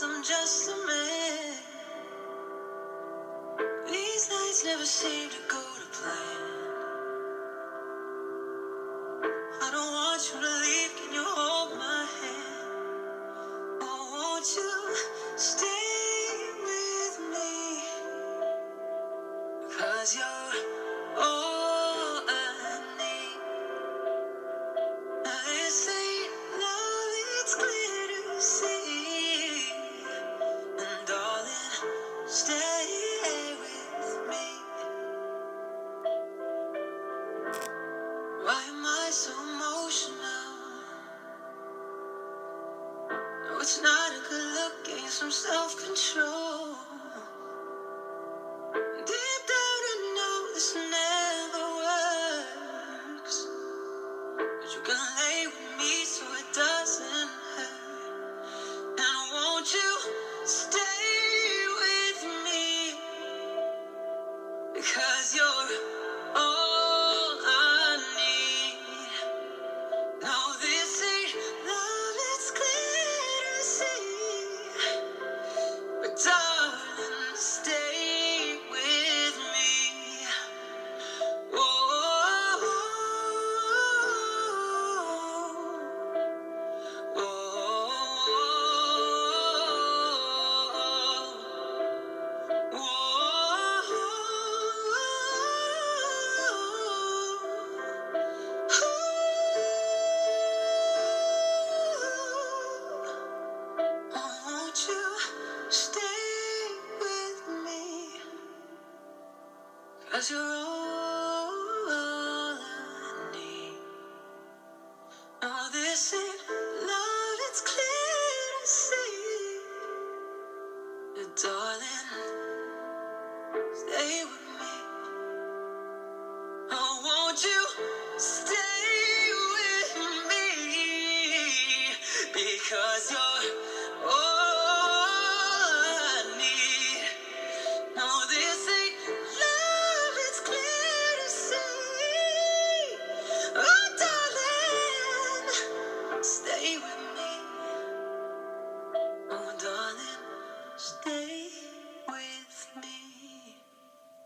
I'm just a man. These nights never seem to go to plan. I don't want you to leave, can you hold my hand? Oh, won't you stay with me? 'Cause you're all I need. This ain't love, it's clear to see. And darling, stay with me. Why am I so emotional? No, it's not a good look, gain some self-control. Deep down I know this never works, but you can lay with me so it doesn't hurt. And won't you stay with me? Because you're all I need. No, this ain't love, it's clear to see. But darling, stay with me. Oh, oh, oh, won't you stay with me? 'Cause you're all I need. Oh, this ain't love, it's clear to see. Darling, stay with me. Oh, won't you stay with me? Because you're